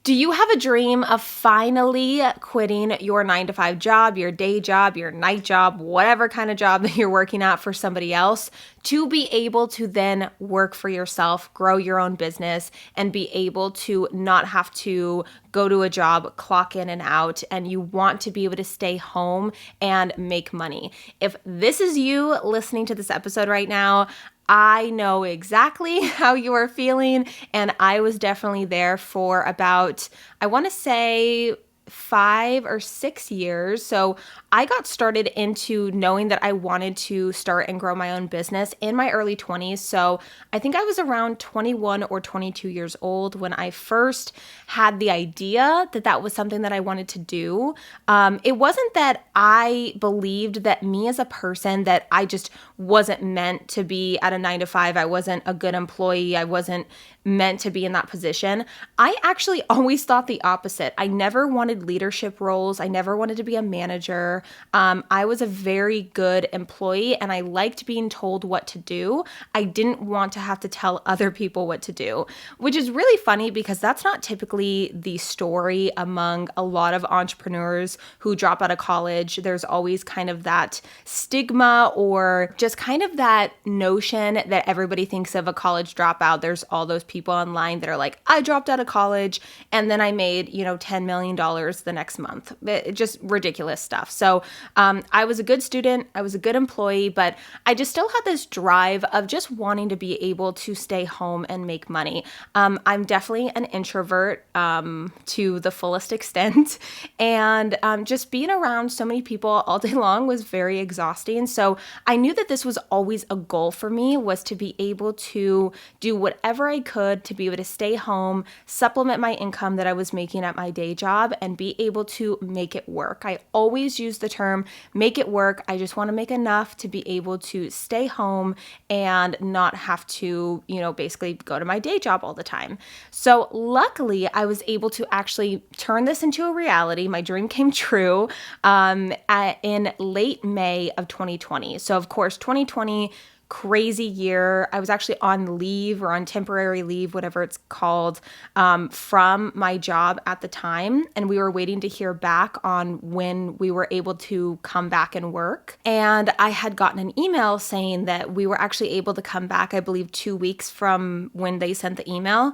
Do you have a dream of finally quitting your 9-to-5 job, your day job, your night job, whatever kind of job that you're working at for somebody else, to be able to then work for yourself, grow your own business, and be able to not have to go to a job, clock in and out, and you want to be able to stay home and make money? If this is you listening to this episode right now, I know exactly how you are feeling, and I was definitely there for about, I want to say, 5 or 6 years. So I got started into knowing that I wanted to start and grow my own business in my early 20s. So I think I was around 21 or 22 years old when I first had the idea that that was something that I wanted to do. It wasn't that I believed that me as a person, that I just wasn't meant to be at a 9-to-5. I wasn't a good employee. I wasn't meant to be in that position. I actually always thought the opposite. I never wanted leadership roles. I never wanted to be a manager. I was a very good employee and I liked being told what to do. I didn't want to have to tell other people what to do, which is really funny because that's not typically the story among a lot of entrepreneurs who drop out of college. There's always kind of that stigma or just kind of that notion that everybody thinks of a college dropout. There's all those people online that are like, I dropped out of college and then I made, $10 million the next month. Just ridiculous stuff. So I was a good student, I was a good employee, but I just still had this drive of just wanting to be able to stay home and make money. I'm definitely an introvert to the fullest extent, and just being around so many people all day long was very exhausting. So I knew that this was always a goal for me, was to be able to do whatever I could to be able to stay home, supplement my income that I was making at my day job, and be able to make it work. I always use the term make it work. I just want to make enough to be able to stay home and not have to, basically go to my day job all the time. So luckily, I was able to actually turn this into a reality. My dream came true in late May of 2020. So of course, 2020, crazy year. I was actually on leave or on temporary leave, whatever it's called, from my job at the time. And we were waiting to hear back on when we were able to come back and work. And I had gotten an email saying that we were actually able to come back, I believe 2 weeks from when they sent the email.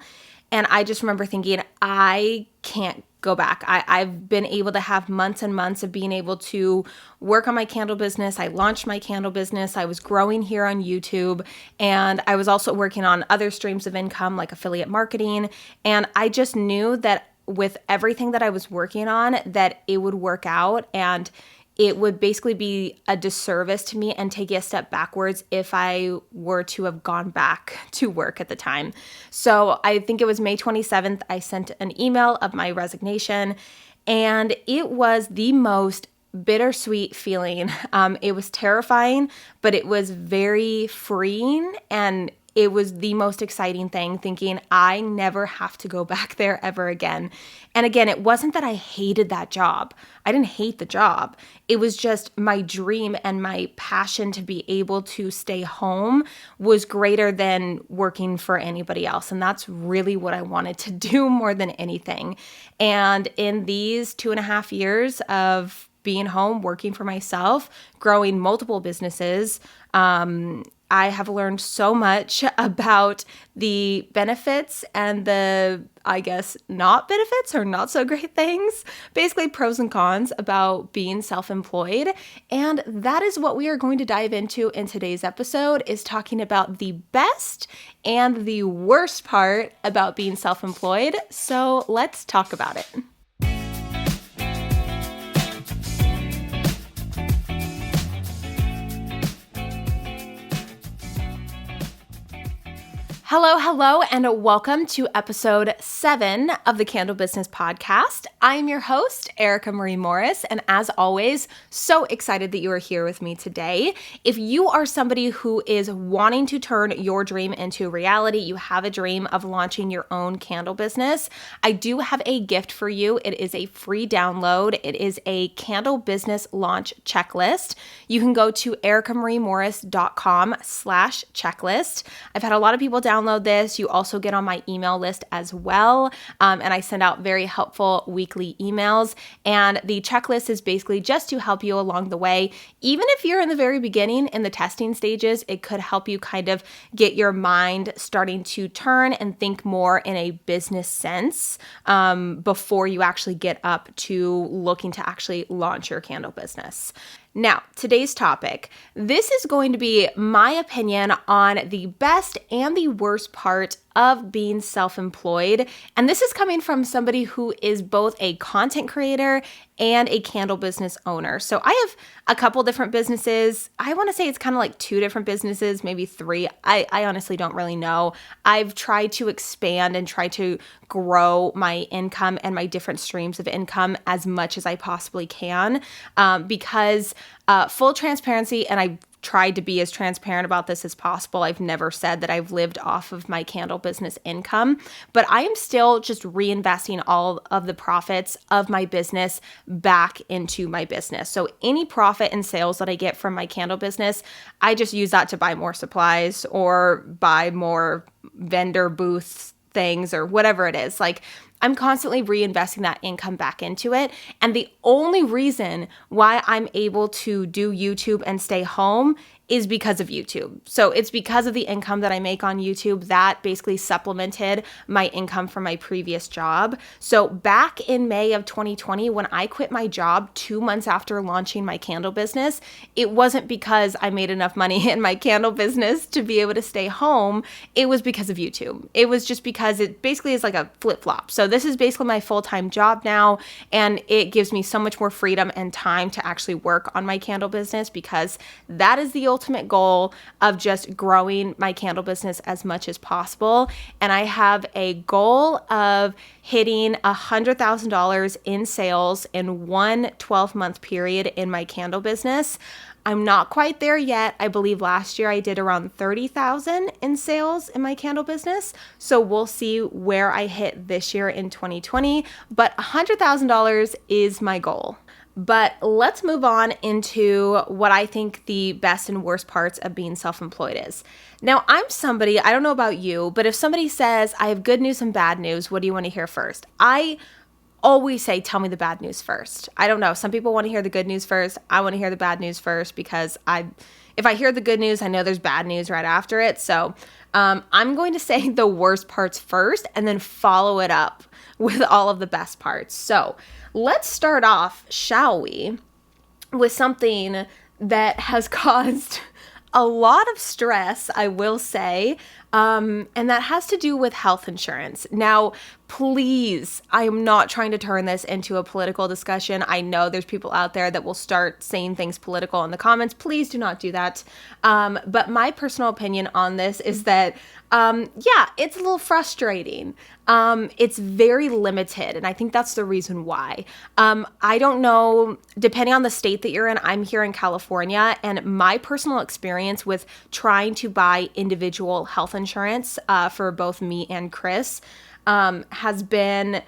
And I just remember thinking, I can't go back. I've been able to have months and months of being able to work on my candle business. I launched my candle business. I was growing here on YouTube, and I was also working on other streams of income like affiliate marketing. And I just knew that with everything that I was working on, that it would work out, and it would basically be a disservice to me and take a step backwards if I were to have gone back to work at the time. So I think it was May 27th, I sent an email of my resignation, and it was the most bittersweet feeling. It was terrifying, but it was very freeing, and it was the most exciting thing, thinking I never have to go back there ever again. And again, it wasn't that I hated that job. I didn't hate the job. It was just my dream and my passion to be able to stay home was greater than working for anybody else. And that's really what I wanted to do more than anything. And in these 2.5 years of being home, working for myself, growing multiple businesses, I have learned so much about the benefits and the, I guess, not benefits or not so great things, basically pros and cons about being self-employed. And that is what we are going to dive into in today's episode, is talking about the best and the worst part about being self-employed. So let's talk about it. Hello, and welcome to episode 7 of the Candle Business Podcast. I am your host, Erica Marie Morris, and as always, so excited that you are here with me today. If you are somebody who is wanting to turn your dream into reality, you have a dream of launching your own candle business, I do have a gift for you. It is a free download. It is a candle business launch checklist. You can go to ericamariemorris.com/checklist. I've had a lot of people download download this, you also get on my email list as well. And I send out very helpful weekly emails. And the checklist is basically just to help you along the way. Even if you're in the very beginning, in the testing stages, it could help you kind of get your mind starting to turn and think more in a business sense before you actually get up to looking to actually launch your candle business. Now, today's topic, this is going to be my opinion on the best and the worst part of being self-employed. And this is coming from somebody who is both a content creator and a candle business owner. So I have a couple different businesses. I want to say it's kind of like 2 different businesses, maybe 3. I honestly don't really know. I've tried to expand and try to grow my income and my different streams of income as much as I possibly can because full transparency, and I tried to be as transparent about this as possible. I've never said that I've lived off of my candle business income, but I am still just reinvesting all of the profits of my business back into my business. So any profit and sales that I get from my candle business, I just use that to buy more supplies or buy more vendor booths things or whatever it is. Like, I'm constantly reinvesting that income back into it. And the only reason why I'm able to do YouTube and stay home is because of YouTube. So it's because of the income that I make on YouTube that basically supplemented my income from my previous job. So back in May of 2020, when I quit my job 2 months after launching my candle business, it wasn't because I made enough money in my candle business to be able to stay home. It was because of YouTube. It was just because it basically is like a flip-flop. So this is basically my full-time job now, and it gives me so much more freedom and time to actually work on my candle business because that is the ultimate goal of just growing my candle business as much as possible. And I have a goal of hitting $100,000 in sales in one 12-month period in my candle business. I'm not quite there yet. I believe last year I did around 30,000 in sales in my candle business. So we'll see where I hit this year in 2020, but $100,000 is my goal. But let's move on into what I think the best and worst parts of being self-employed is. Now, I'm somebody, I don't know about you, but if somebody says, I have good news and bad news, what do you want to hear first? I always say, tell me the bad news first. I don't know. Some people want to hear the good news first. I want to hear the bad news first because if I hear the good news, I know there's bad news right after it. So I'm going to say the worst parts first and then follow it up with all of the best parts. So let's start off, shall we, with something that has caused a lot of stress, I will say, and that has to do with health insurance. Now, please, I am not trying to turn this into a political discussion. I know there's people out there that will start saying things political in the comments. Please do not do that. But my personal opinion on this is that, it's a little frustrating. It's very limited, and I think that's the reason why. I don't know, depending on the state that you're in, I'm here in California, and my personal experience with trying to buy individual health insurance for both me and Chris has been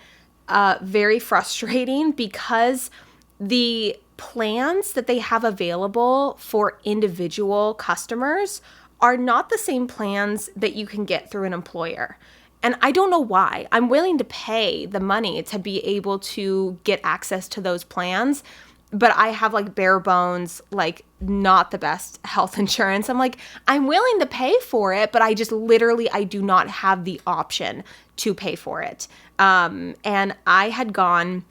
very frustrating because the plans that they have available for individual customers are not the same plans that you can get through an employer. And I don't know why. I'm willing to pay the money to be able to get access to those plans, but I have like bare bones, like not the best health insurance. I'm like, I'm willing to pay for it, but I do not have the option to pay for it. And I had gone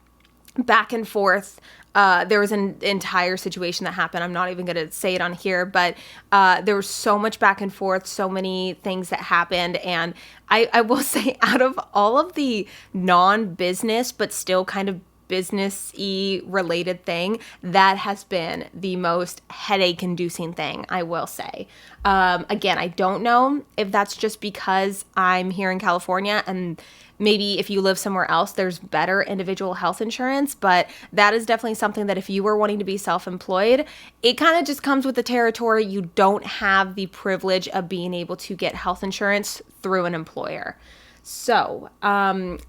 back and forth. There was an entire situation that happened. I'm not even going to say it on here, but there was so much back and forth, so many things that happened. And I will say, out of all of the non-business, but still kind of business-y related thing, that has been the most headache-inducing thing, I will say. Again, I don't know if that's just because I'm here in California and maybe if you live somewhere else, there's better individual health insurance, but that is definitely something that if you were wanting to be self-employed, it kind of just comes with the territory. You don't have the privilege of being able to get health insurance through an employer. So,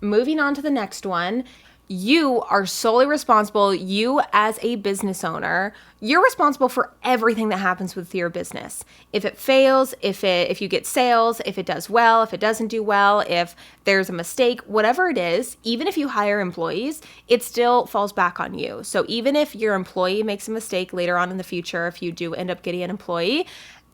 moving on to the next one. you are solely responsible. You as a business owner, you're responsible for everything that happens with your business. If it fails, if you get sales, if it does well, if it doesn't do well, if there's a mistake, whatever it is, even if you hire employees, it still falls back on you. So even if your employee makes a mistake later on in the future, if you do end up getting an employee,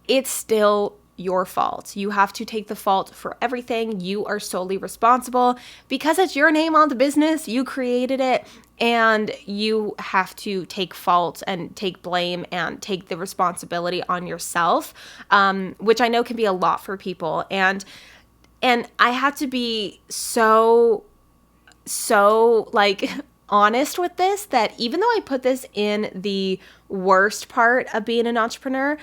it's still your fault. You have to take the fault for everything. You are solely responsible because it's your name on the business. You created it, and you have to take fault and take blame and take the responsibility on yourself, which I know can be a lot for people. And I have to be so like honest with this, that even though I put this in the worst part of being an entrepreneur,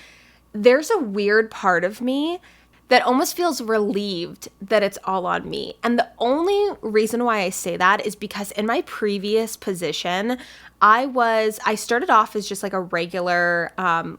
there's a weird part of me that almost feels relieved that it's all on me. And the only reason why I say that is because in my previous position, I started off as just like a regular,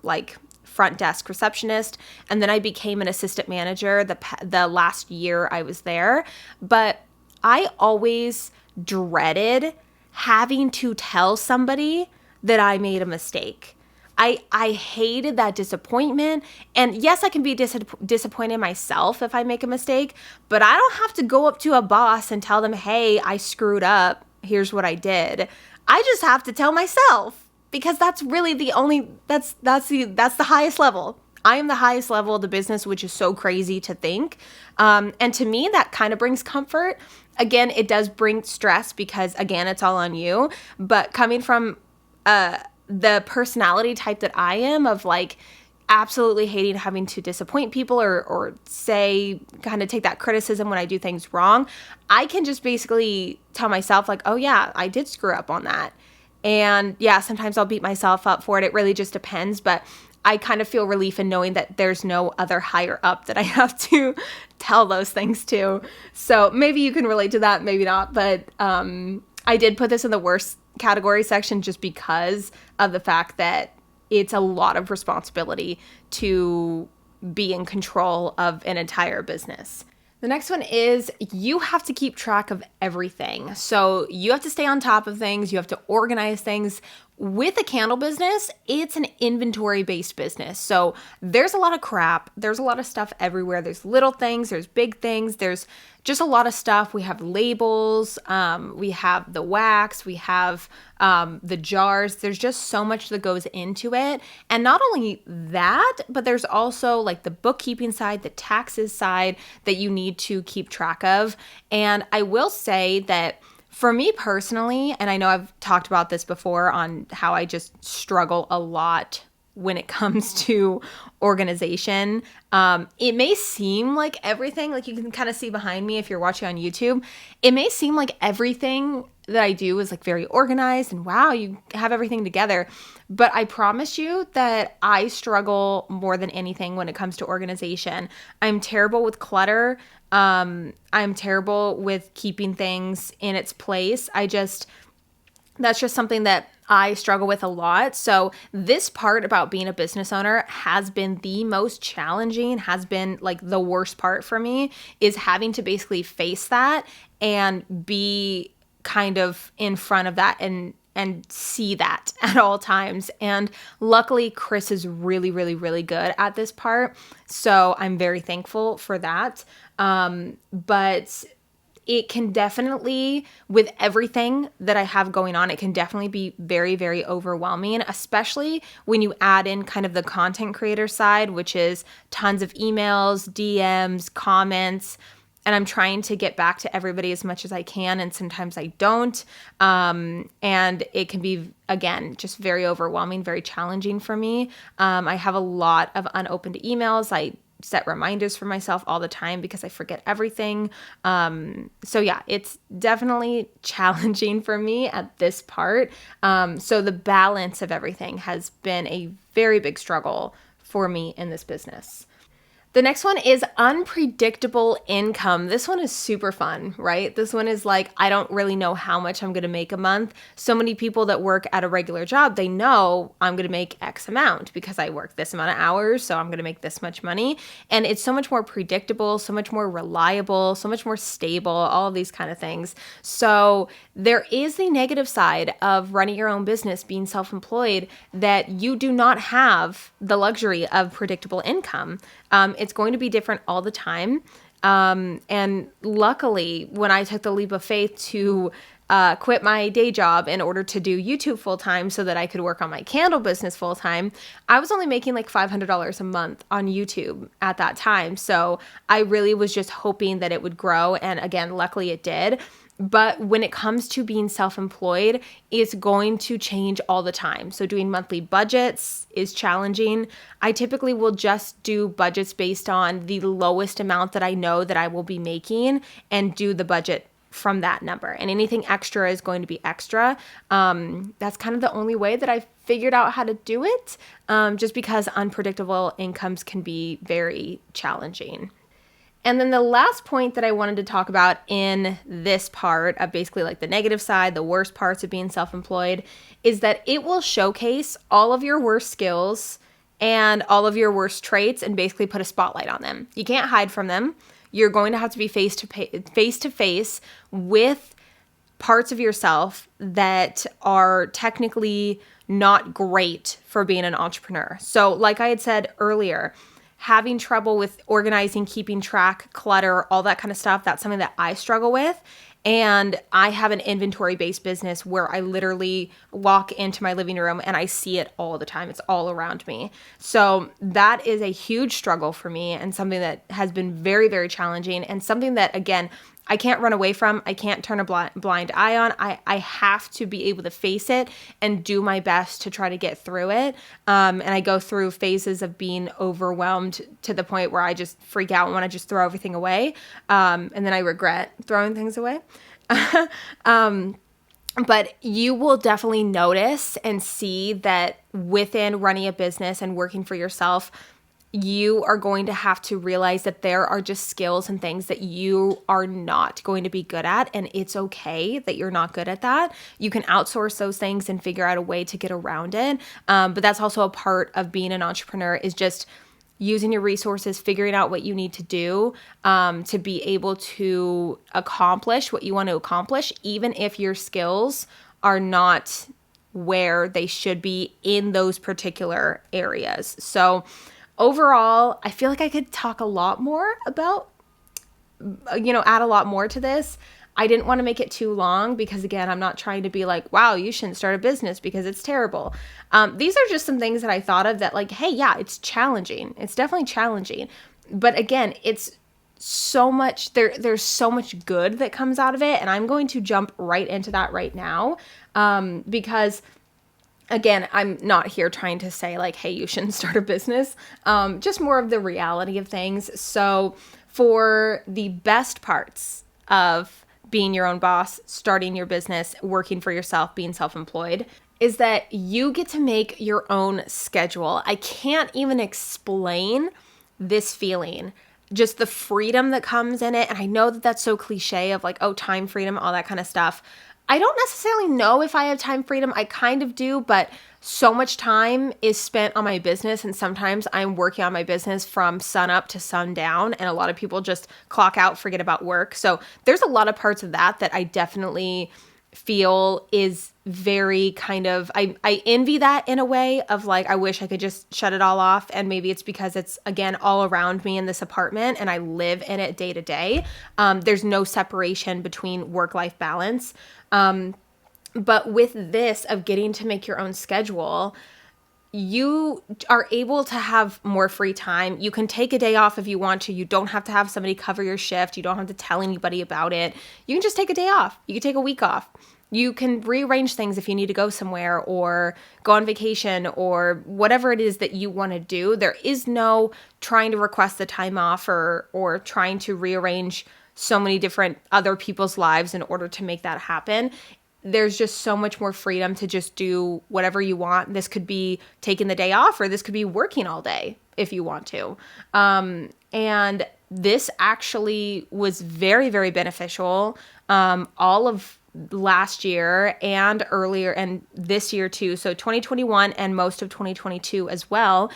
like front desk receptionist. And then I became an assistant manager the last year I was there. But I always dreaded having to tell somebody that I made a mistake. I hated that disappointment. And yes, I can be disappointed myself if I make a mistake, but I don't have to go up to a boss and tell them, hey, I screwed up. Here's what I did. I just have to tell myself, because that's really that's the highest level. I am the highest level of the business, which is so crazy to think. And to me, that kind of brings comfort. Again, it does bring stress because, again, it's all on you. But coming from the personality type that I am, of like absolutely hating having to disappoint people or say, kind of take that criticism when I do things wrong, I can just basically tell myself like, oh yeah, I did screw up on that. And yeah, sometimes I'll beat myself up for it. It really just depends. But I kind of feel relief in knowing that there's no other higher up that I have to tell those things to. So maybe you can relate to that, maybe not. But I did put this in the worst category section just because of the fact that it's a lot of responsibility to be in control of an entire business. The next one is you have to keep track of everything. So you have to stay on top of things. You have to organize things. With a candle business, it's an inventory-based business. So there's a lot of crap. There's a lot of stuff everywhere. There's little things. There's big things. There's just a lot of stuff. We have labels. We have the wax. We have the jars. There's just so much that goes into it. And not only that, but there's also like the bookkeeping side, the taxes side that you need to keep track of. And I will say that for me personally, and I know I've talked about this before on how I just struggle a lot when it comes to organization. It may seem like everything, like you can kind of see behind me if you're watching on YouTube, it may seem like everything that I do is like very organized and wow, you have everything together. But I promise you that I struggle more than anything when it comes to organization. I'm terrible with clutter. I'm terrible with keeping things in its place. That's just something that I struggle with a lot. So this part about being a business owner has been the most challenging, has been like the worst part for me, is having to basically face that and be kind of in front of that and see that at all times. And luckily, Chris is really, really, really good at this part. So I'm very thankful for that. But it can definitely, with everything that I have going on, it can definitely be very, very overwhelming, especially when you add in kind of the content creator side, which is tons of emails, DMs, comments, and I'm trying to get back to everybody as much as I can, and sometimes I don't. And it can be, again, just very overwhelming, very challenging for me. I have a lot of unopened emails. I set reminders for myself all the time because I forget everything. So yeah, it's definitely challenging for me at this part. So the balance of everything has been a very big struggle for me in this business. The next one is unpredictable income. This one is super fun, right? This one is like, I don't really know how much I'm going to make a month. So many people that work at a regular job, they know I'm going to make X amount because I work this amount of hours, so I'm going to make this much money. And it's so much more predictable, so much more reliable, so much more stable, all of these kind of things. So there is the negative side of running your own business, being self-employed, that you do not have the luxury of predictable income. It's going to be different all the time. And luckily, when I took the leap of faith to quit my day job in order to do YouTube full time so that I could work on my candle business full time, I was only making like $500 a month on YouTube at that time. So I really was just hoping that it would grow. And again, luckily it did. But when it comes to being self-employed, it's going to change all the time. So doing monthly budgets is challenging. I typically will just do budgets based on the lowest amount that I know that I will be making and do the budget from that number. And anything extra is going to be extra. That's kind of the only way that I've figured out how to do it, just because unpredictable incomes can be very challenging. And then the last point that I wanted to talk about in this part of basically like the negative side, the worst parts of being self-employed, is that it will showcase all of your worst skills and all of your worst traits and basically put a spotlight on them. You can't hide from them. You're going to have to be face to face with parts of yourself that are technically not great for being an entrepreneur. So like I had said earlier, having trouble with organizing, keeping track, clutter, all that kind of stuff, that's something that I struggle with. And I have an inventory-based business where I literally walk into my living room and I see it all the time. It's all around me. So that is a huge struggle for me and something that has been very, very challenging and something that, again, I can't run away from. I can't turn a blind eye on. I have to be able to face it and do my best to try to get through it. And I go through phases of being overwhelmed to the point where I just freak out and want to just throw everything away. And then I regret throwing things away. But you will definitely notice and see that within running a business and working for yourself, you are going to have to realize that there are just skills and things that you are not going to be good at, and it's okay that you're not good at that. You can outsource those things and figure out a way to get around it. But that's also a part of being an entrepreneur, is just using your resources, figuring out what you need to do to be able to accomplish what you want to accomplish, even if your skills are not where they should be in those particular areas. So overall, I feel like I could talk a lot more about, add a lot more to this. I didn't want to make it too long because, again, I'm not trying to be like, wow, you shouldn't start a business because it's terrible. These are just some things that I thought of that, like, hey, yeah, it's challenging. It's definitely challenging. But again, it's so much, there's so much good that comes out of it. And I'm going to jump right into that right now because, again, I'm not here trying to say like, hey, you shouldn't start a business, just more of the reality of things. So for the best parts of being your own boss, starting your business, working for yourself, being self-employed, is that you get to make your own schedule. I can't even explain this feeling, just the freedom that comes in it. And I know that that's so cliche of like, oh, time freedom, all that kind of stuff. I don't necessarily know if I have time freedom. I kind of do, but so much time is spent on my business, and sometimes I'm working on my business from sun up to sundown, and a lot of people just clock out, forget about work. So there's a lot of parts of that I definitely feel is very kind of, I envy that in a way of like, I wish I could just shut it all off. And maybe it's because it's, again, all around me in this apartment and I live in it day to day. There's no separation between work-life balance. But with this of getting to make your own schedule, you are able to have more free time. You can take a day off if you want to. You don't have to have somebody cover your shift. You don't have to tell anybody about it. You can just take a day off. You can take a week off. You can rearrange things if you need to go somewhere or go on vacation or whatever it is that you want to do. There is no trying to request the time off or trying to rearrange so many different other people's lives in order to make that happen. there's just so much more freedom to just do whatever you want. This could be taking the day off, or this could be working all day if you want to. And this actually was very, very beneficial all of last year and earlier and this year too. So 2021 and most of 2022 as well,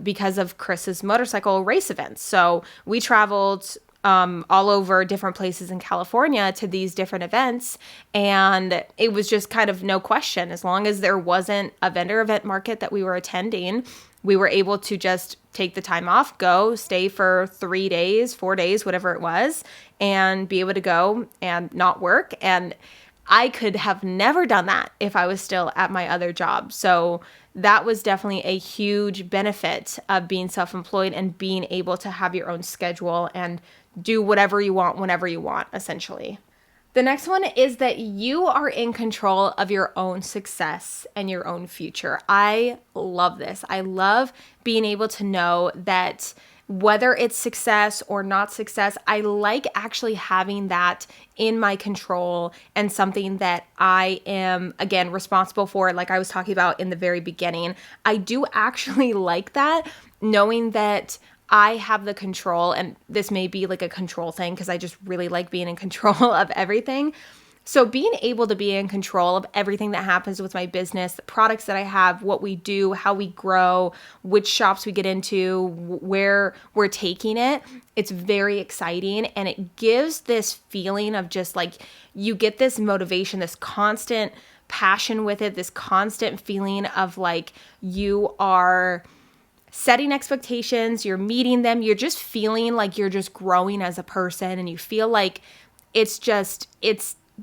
because of Chris's motorcycle race events. So we traveled all over different places in California to these different events. And it was just kind of no question. As long as there wasn't a vendor event market that we were attending, we were able to just take the time off, go stay for 3 days, 4 days, whatever it was, and be able to go and not work. And I could have never done that if I was still at my other job. So that was definitely a huge benefit of being self-employed and being able to have your own schedule and do whatever you want, whenever you want, essentially. The next one is that you are in control of your own success and your own future. I love this. I love being able to know that whether it's success or not success, I like actually having that in my control and something that I am, again, responsible for, like I was talking about in the very beginning. I do actually like that, knowing that I have the control, and this may be like a control thing because I just really like being in control of everything. So being able to be in control of everything that happens with my business, the products that I have, what we do, how we grow, which shops we get into, where we're taking it, it's very exciting. And it gives this feeling of just like, you get this motivation, this constant passion with it, this constant feeling of like you are setting expectations, you're meeting them, you're just feeling like you're just growing as a person, and you feel like it's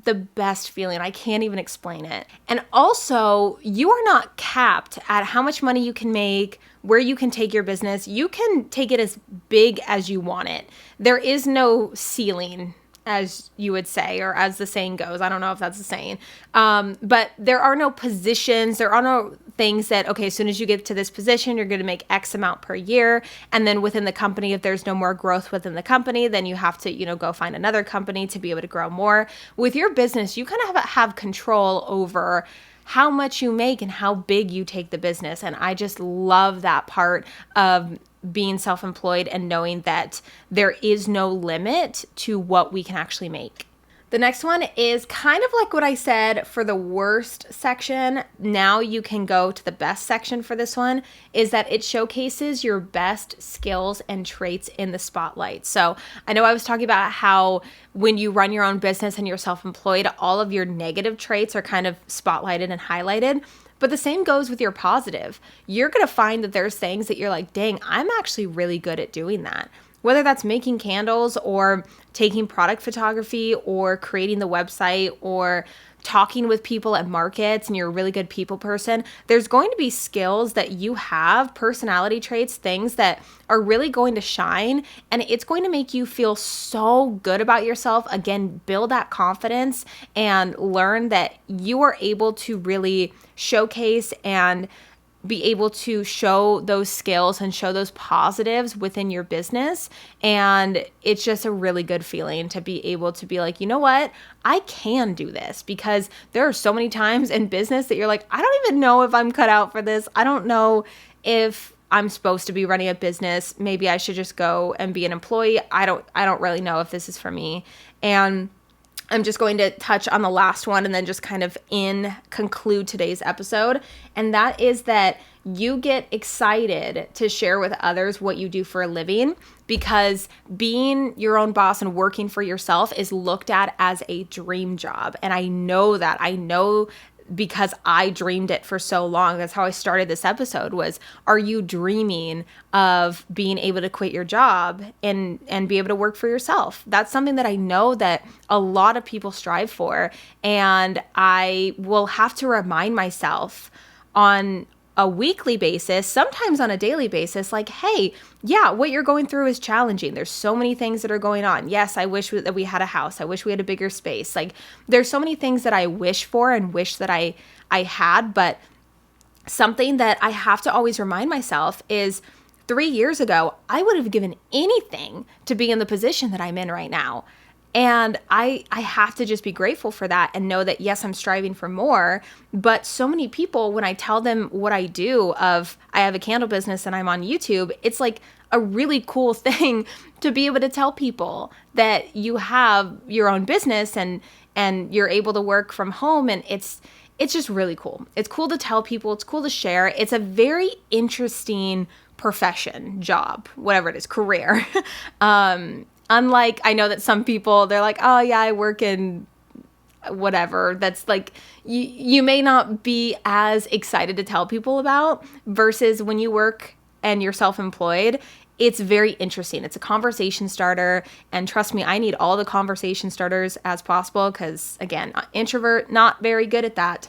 the best feeling. I can't even explain it. And also, you are not capped at how much money you can make, where you can take your business. You can take it as big as you want it. There is no ceiling, as you would say, or as the saying goes. I don't know if that's the saying. But there are no positions. There are no things that, okay, as soon as you get to this position, you're going to make X amount per year. And then within the company, if there's no more growth within the company, then you have to, go find another company to be able to grow more. With your business, you kind of have control over how much you make and how big you take the business. And I just love that part of being self-employed and knowing that there is no limit to what we can actually make. The next one is kind of like what I said for the worst section. Now you can go to the best section for this one, is that it showcases your best skills and traits in the spotlight. So I know I was talking about how when you run your own business and you're self-employed, all of your negative traits are kind of spotlighted and highlighted. But the same goes with your positive. You're going to find that there's things that you're like, dang, I'm actually really good at doing that. Whether that's making candles or taking product photography or creating the website or talking with people at markets, and you're a really good people person, there's going to be skills that you have, personality traits, things that are really going to shine, and it's going to make you feel so good about yourself. Again, build that confidence and learn that you are able to really showcase and be able to show those skills and show those positives within your business. And it's just a really good feeling to be able to be like, you know what? I can do this, because there are so many times in business that you're like, I don't even know if I'm cut out for this. I don't know if I'm supposed to be running a business. Maybe I should just go and be an employee. I don't really know if this is for me. And I'm just going to touch on the last one and then just kind of conclude today's episode. And that is that you get excited to share with others what you do for a living, because being your own boss and working for yourself is looked at as a dream job. And I know that. I know because I dreamed it for so long. That's how I started this episode was, are you dreaming of being able to quit your job and be able to work for yourself? That's something that I know that a lot of people strive for. And I will have to remind myself on a weekly basis, sometimes on a daily basis, like, hey, yeah, what you're going through is challenging. There's so many things that are going on. Yes, I wish that we had a house. I wish we had a bigger space. Like, there's so many things that I wish for and wish that I had, but something that I have to always remind myself is 3 years ago, I would have given anything to be in the position that I'm in right now. And I have to just be grateful for that and know that, yes, I'm striving for more. But so many people, when I tell them what I do, I have a candle business and I'm on YouTube, it's like a really cool thing to be able to tell people that you have your own business and you're able to work from home. And it's just really cool. It's cool to tell people. It's cool to share. It's a very interesting profession, job, whatever it is, career. Unlike, I know that some people, they're like, oh yeah, I work in whatever. That's like, you may not be as excited to tell people about, versus when you work and you're self-employed, it's very interesting. It's a conversation starter. And trust me, I need all the conversation starters as possible because, again, introvert, not very good at that.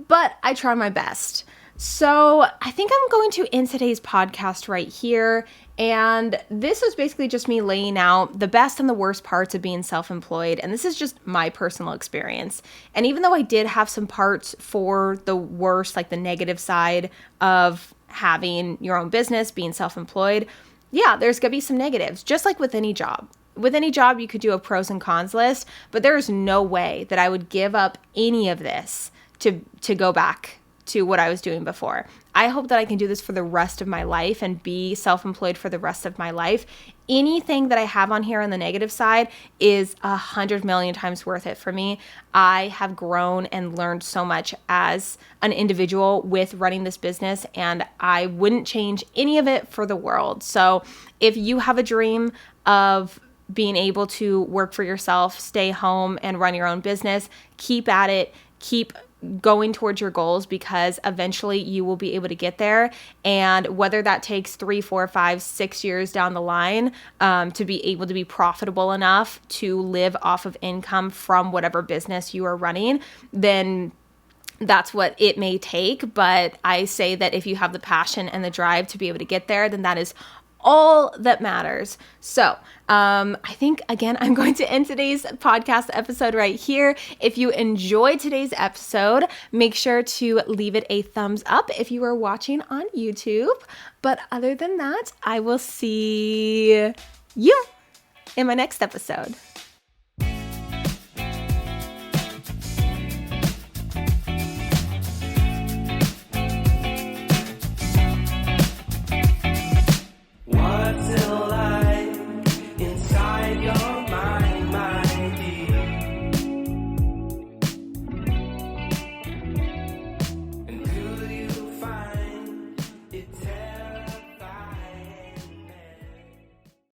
But I try my best. So I think I'm going to end today's podcast right here. And this was basically just me laying out the best and the worst parts of being self-employed. And this is just my personal experience. And even though I did have some parts for the worst, like the negative side of having your own business, being self-employed, yeah, there's going to be some negatives, just like with any job. With any job, you could do a pros and cons list, but there is no way that I would give up any of this to go back to what I was doing before. I hope that I can do this for the rest of my life and be self-employed for the rest of my life. Anything that I have on here on the negative side is 100 million times worth it for me. I have grown and learned so much as an individual with running this business, and I wouldn't change any of it for the world. So if you have a dream of being able to work for yourself, stay home and run your own business, keep at it, keep going towards your goals, because eventually you will be able to get there. And whether that takes 3, 4, 5, 6 years down the line to be able to be profitable enough to live off of income from whatever business you are running, then that's what it may take. But I say that if you have the passion and the drive to be able to get there, then that is all that matters. So I think, again, I'm going to end today's podcast episode right here. If you enjoyed today's episode, make sure to leave it a thumbs up if you are watching on YouTube. But other than that, I will see you in my next episode.